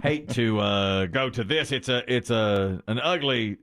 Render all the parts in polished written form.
hate to go to this. It's an ugly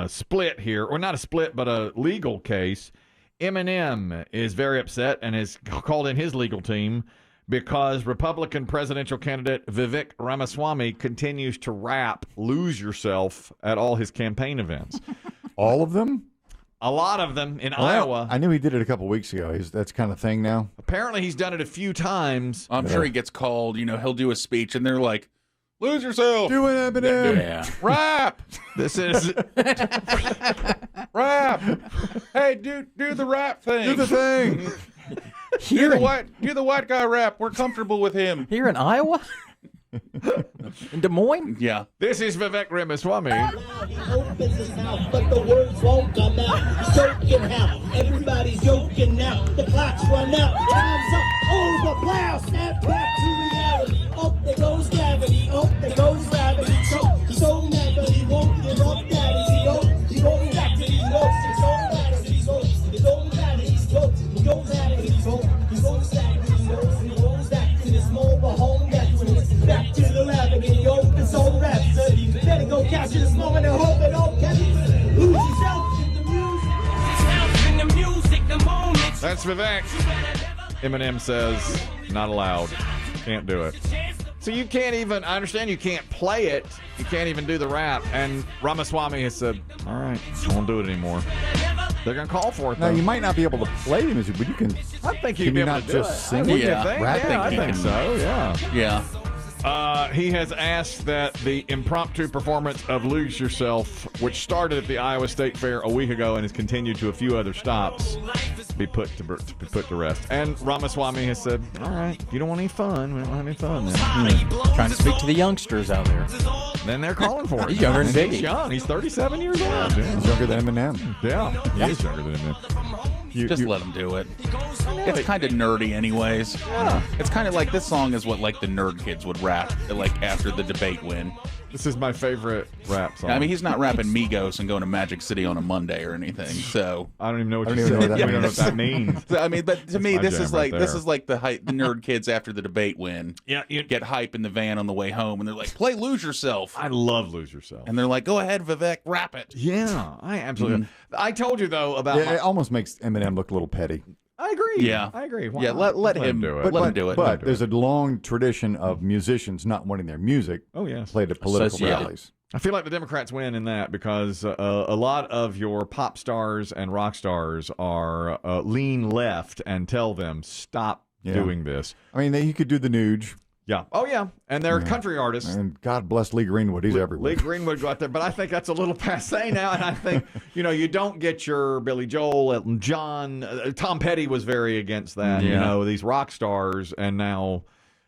split here, or not a split, but a legal case. Eminem is very upset and has called in his legal team because Republican presidential candidate Vivek Ramaswamy continues to rap "Lose Yourself" at all his campaign events. All of them? A lot of them in Iowa. I knew he did it a couple weeks ago. That's kind of thing now. Apparently, he's done it a few times. I'm sure he gets called. He'll do a speech, and they're like, "Lose yourself." Do it, Eminem. Yeah. Rap. This is Rap. Hey, do the rap thing. Do the thing. Do the white guy rap. We're comfortable with him. Here in Iowa? In Des Moines? Yeah. This is Vivek Ramaswamy. He opens his mouth, but the words won't come out. He's joking out. Everybody's joking now. The clock's run out. Time's up. Over. Plow. Snap back to reality. Up there goes gravity. Up there goes gravity. He's so mad, but he won't give up. He goes back to these notes. He's so mad at these notes. He goes back to these notes. He goes back to these notes. He goes back to these notes. He goes back to this mobile home. Back to the lab and he opens soul rhapsody. Better go capture this moment and hope it all can lose yourself in the music. The moment. That's Vivek. Eminem says, not allowed. Can't do it. So you can't even, I understand you can't play it. You can't even do the rap. And Ramaswamy has said, all right, I won't do it anymore. They're going to call for it, though. Now, you might not be able to play the music, but you can. I think you'd be able not to do just it. sing Wouldn't it? you think? Rap Yeah, I it? think so, yeah. Yeah. He has asked that the impromptu performance of Lose Yourself, which started at the Iowa State Fair a week ago and has continued to a few other stops, be put to rest. And Ramaswamy has said, all right, if you don't want any fun, we don't have any fun then. Trying to speak to the youngsters out there. Then they're calling for it. He's younger than And Biggie. He's young. He's 37 years old. Yeah. He's younger than Eminem. Yeah, he is younger than Eminem. Just let him do it. It's kind of nerdy anyways. Yeah. It's kind of like this song is what like the nerd kids would rap like after the debate win. This is my favorite rap song. I mean, he's not rapping Migos and going to Magic City on a Monday or anything. So I don't even know what I you don't even said. know what that We don't know what that means. I mean, but to me, my this jam is right like this there. is like the nerd kids after the debate win. Yeah, Get hype in the van on the way home, and they're like, "Play Lose Yourself," I love Lose Yourself. and they're like, "Go ahead, Vivek, rap it." Yeah, I absolutely. I told you though about. Yeah, it almost makes Eminem look a little petty. I agree. Yeah. I agree. Why Yeah, not? let him do it. Let him do it. But there's a long tradition of musicians not wanting their music Oh yes. played at political Associated. rallies. I feel like the Democrats win in that because a lot of your pop stars and rock stars are lean left and tell them stop doing this. I mean, you could do the Nuge, Yeah. Oh yeah. And they're country artists. and God bless Lee Greenwood. He's everywhere. Lee Greenwood go out there, but I think that's a little passe now. And I think, you don't get your Billy Joel, Elton John. Tom Petty was very against that. Yeah. These rock stars, and now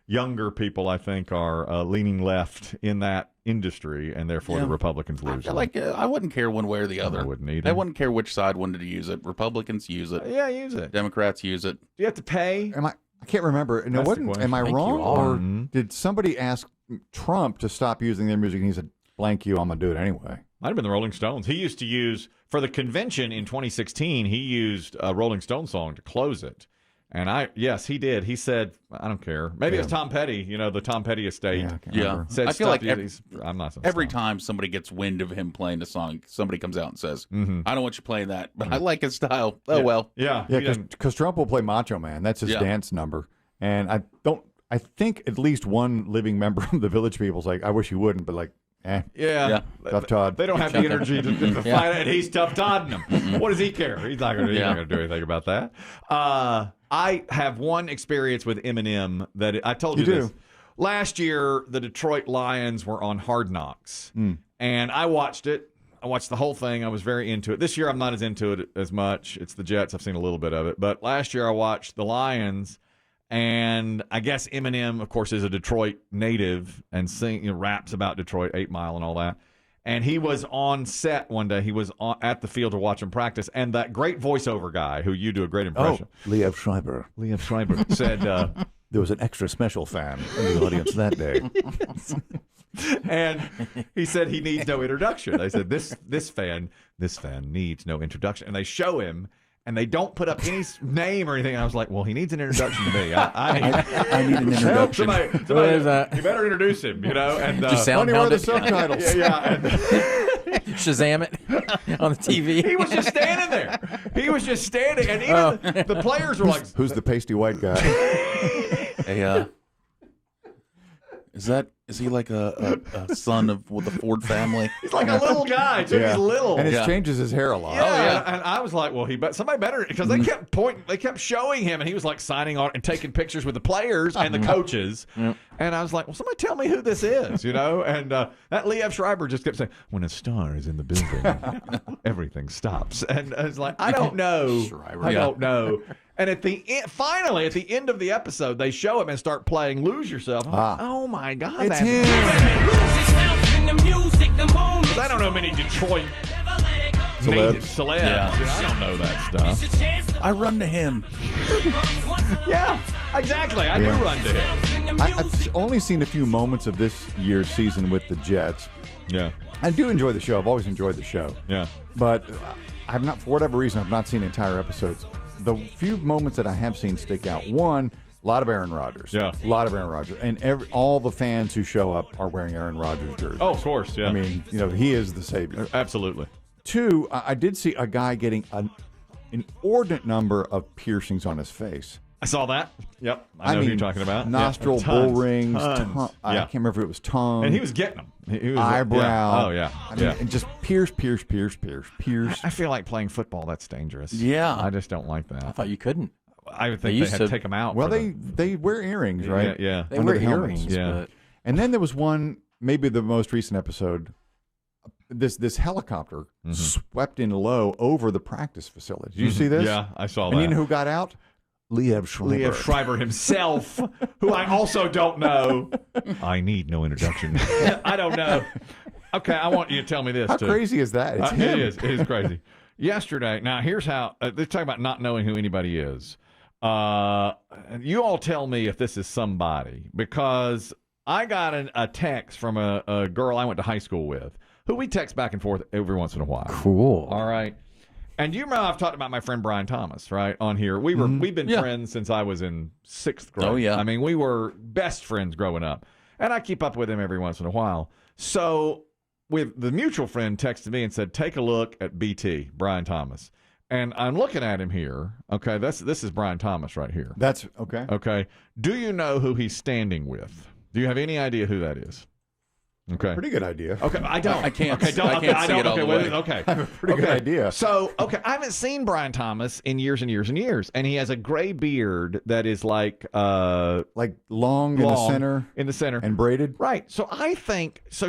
younger people, I think, are leaning left in that industry, and therefore the Republicans lose. I wouldn't care one way or the other. I wouldn't either. I wouldn't care which side wanted to use it. Republicans use it. Yeah, use it. Do Democrats use it. you have to pay? I can't remember. No, That's the wasn't. Am I question. wrong, you are. or did somebody ask Trump to stop using their music? And he said, "Blank you, I'm gonna do it anyway." Might have been the Rolling Stones. He used to use, for the convention in 2016, he used a Rolling Stone song to close it. And yes, he did. He said, I don't care. Maybe it was Tom Petty, the Tom Petty estate. Yeah, I can't Yeah. remember. Said, I feel "Stop like using these." I'm not so Every strong. time somebody gets wind of him playing the song, somebody comes out and says, Mhm. "I don't want you playing that, but I like his style." Oh well. Yeah. Yeah, he doesn't- because Trump will play Macho Man. That's his Yeah. dance number. And I think at least one living member of the Village People's like, I wish he wouldn't, but like, Yeah. Yeah. tough Todd. They don't have the energy to fight it, and he's tough todding them. What does he care? He's not going to do anything about that. I have one experience with Eminem that I told you, You this. do? Last year, the Detroit Lions were on Hard Knocks, and I watched it. I watched the whole thing. I was very into it. This year, I'm not as into it as much. It's the Jets. I've seen a little bit of it. But last year, I watched the Lions, and I guess Eminem, of course, is a Detroit native and raps about Detroit, 8 Mile and all that. And he was on set one day. He was at the field to watch him practice. And that great voiceover guy, who you do a great impression, Liev Schreiber. Liam Schreiber, said, There was an extra special fan in the audience that day. and he said he needs no introduction. They said, this fan needs no introduction. And they show him, and they don't put up any name or anything. I was like, well, he needs an introduction to me. I need an introduction. Somebody, What is that? you better introduce him, you know. And Just sound Funny, where are the hounded. subtitles? yeah. And, Shazam it on the TV. he was just standing there. He was just standing, and even the players were like, Who's the pasty white guy? Hey, is he like a son of the Ford family? he's like a little guy, too. He's little. And it Yeah. changes his hair a lot. Yeah, and I was like, well, somebody better, because they kept pointing, they kept showing him, and he was like signing on and taking pictures with the players and the coaches. And I was like, well, somebody tell me who this is, you know? And that Liev Schreiber just kept saying, when a star is in the building, everything stops. And I was like, I don't know. Schreiber. I Yeah. don't know. And finally, at the end of the episode, they show him and start playing "Lose Yourself." I'm like, oh my God, It's him. I don't know many Detroit celebs. Yeah. You know, I don't know that stuff. I run to him. Yeah, exactly. I do run to him. I've only seen a few moments of this year's season with the Jets. Yeah, I do enjoy the show. I've always enjoyed the show. yeah. But I've not, for whatever reason, I've not seen entire episodes. The few moments that I have seen stick out. One, a lot of Aaron Rodgers. Yeah. A lot of Aaron Rodgers. And all the fans who show up are wearing Aaron Rodgers jerseys. Oh, of course. Yeah. I mean, you know, he is the savior. absolutely. Two, I did see a guy getting an inordinate number of piercings on his face. I saw that. Yep, I know who you're talking about. Nostril, Yeah. Tons, bull rings, tons. I Yeah. can't remember if it was tongue. And he was getting them. He was eyebrow. Yeah. Oh yeah. I mean, yeah. and just pierce. I feel like playing football. That's dangerous. Yeah. I just don't like that. I thought you couldn't. I would They think they used had to- to take them out. Well, for they wear earrings, right? Yeah. They Under wear the helmets. earrings, Yeah. but And then there was one, maybe the most recent episode. This helicopter swept in low over the practice facility. Did you see this? Yeah, I saw And that. you know who got out? Liev Schreiber. Liev Schreiber himself, who I also don't know. I need no introduction. I don't know. Okay, I want you to tell me this. How too. crazy is that? It's him. It is crazy. Yesterday, now here's how they talk about not knowing who anybody is. You all tell me if this is somebody, because I got a text from a girl I went to high school with, who we text back and forth every once in a while. cool. All right. And you remember I've talked about my friend Brian Thomas, right, on here. We've been friends since I was in 6th grade. Oh, yeah. I mean, we were best friends growing up. And I keep up with him every once in a while. So with the mutual friend texted me and said, take a look at BT, Brian Thomas. And I'm looking at him here. Okay, this is Brian Thomas right here. That's okay. Okay. Do you know who he's standing with? Do you have any idea who that is? Okay. Pretty good idea. Okay, I don't. I can't- Okay, don't. I can't see it all the way. Okay. I have a pretty good idea. So, I haven't seen Brian Thomas in years and years and years, and he has a gray beard that is like Like long in the center in the center and braided. Right. So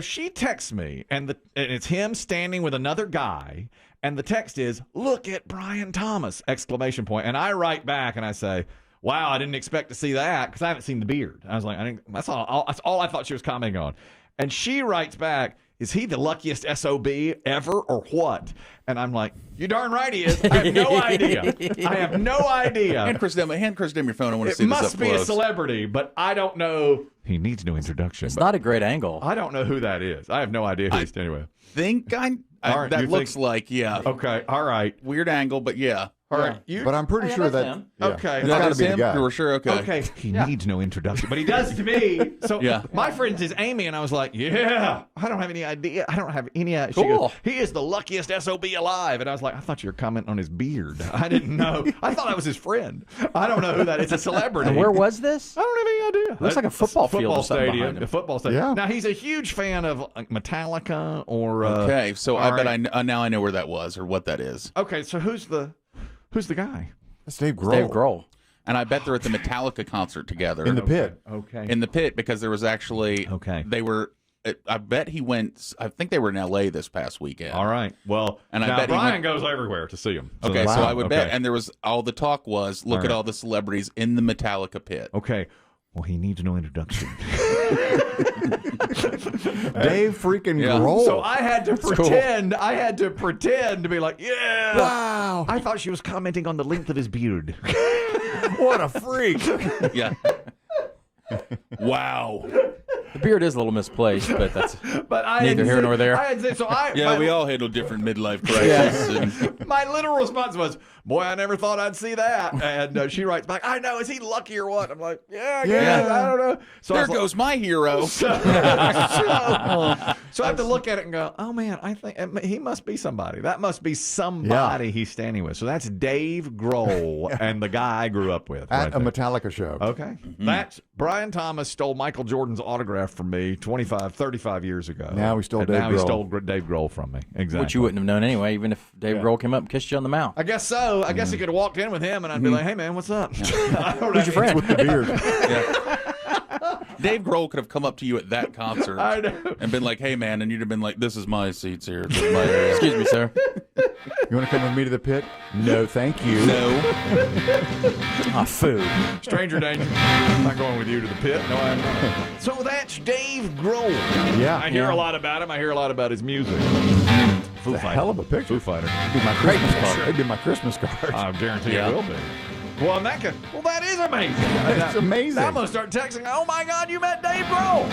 she texts me, and it's him standing with another guy, and the text is, "Look at Brian Thomas!" exclamation point. And I write back and I say, "Wow, I didn't expect to see that because I haven't seen the beard." I was like, that's all I thought she was commenting on. And she writes back, "Is he the luckiest SOB ever or what?" And I'm like, "You darn right he is. I have no idea. I have no idea. Hand Chris Demm your phone. I want to It see this must up be close. a celebrity, but I don't know. He needs no introduction. It's but not a great angle. I don't know who that is. I have no idea who he's anyway. Think All right, that you looks think- like, yeah. Okay, all right. Weird angle, but yeah. All right. You, But I'm pretty yeah, sure that's that. him. Yeah, Okay. it's That got to is be the him? guy. You were sure? Okay. he needs no introduction, but he does to me. So Yeah. my friend's is Amy, and I was like, yeah, I don't have any idea. I don't have any idea. She Cool. goes, he is the luckiest SOB alive. And I was like, I thought you were commenting on his beard. I didn't know. I thought I was his friend. I don't know who that is. It's a celebrity. And where was this? I don't have any idea. Looks like a football field Football or something stadium. behind him. A football stadium. Yeah. Now, he's a huge fan of Metallica or... Okay, so all I bet right. now I know where that was or what that is. Okay, so who's the guy? That's Dave Grohl. Dave Grohl. And I bet they're at the Metallica concert together. In the pit. Okay. In the pit, because there was actually... Okay. They were... I bet he went... I think they were in L.A. this past weekend. All right. Well, And I now bet he Brian went- goes everywhere to see him. Okay, Wow. so I would bet... Okay. And there was... All the talk was, look All at right. all the celebrities in the Metallica pit. Okay. Well, he needs no introduction. Dave freaking Yeah. Grohl. So I had to pretend. I had to pretend to be like, yeah. Wow. I thought she was commenting on the length of his beard. What a freak. Yeah. Wow. The beard is a little misplaced, but that's But I neither had here said- nor there. I had said, so We all handle different midlife crises. And my literal response was, "Boy, I never thought I'd see that." And she writes back, "I know. Is he lucky or what?" I'm like, "Yeah, I guess. I don't know." So there I was goes my hero. So I have to look at it and go, "Oh man, I think he must be somebody. That must be somebody he's standing with." So that's Dave Grohl and the guy I grew up with. At right a there. Metallica show. Okay. That's Brian Thomas stole Michael Jordan's autograph from me 35 years ago. Now he stole And Dave now he Grohl. stole Dave Grohl from me. Exactly. Which you wouldn't have known anyway, even if Dave Grohl came up and kissed you on the mouth. I guess so. I guess he could have walked in with him and I'd be like, "Hey man, what's up?" I don't know. Who's your friend? With the beard. Dave Grohl could have come up to you at that concert I know. and been like, "Hey man," and you'd have been like, "This is my seats here. This is my area." Excuse me, sir. You want to come with me to the pit? No, thank you. No. Ah, food. Stranger danger. I'm not going with you to the pit. No, I'm not. So that's Dave Grohl. Yeah. I hear a lot about him. I hear a lot about his music. Foo A Fighter. hell of a picture. Foo Fighter. It'd be my Christmas card. It'd be my Christmas card. I guarantee Yeah. it will be. Well, that is amazing. It's amazing. Now I'm going to start texting, "Oh my God, you met Dave Grohl."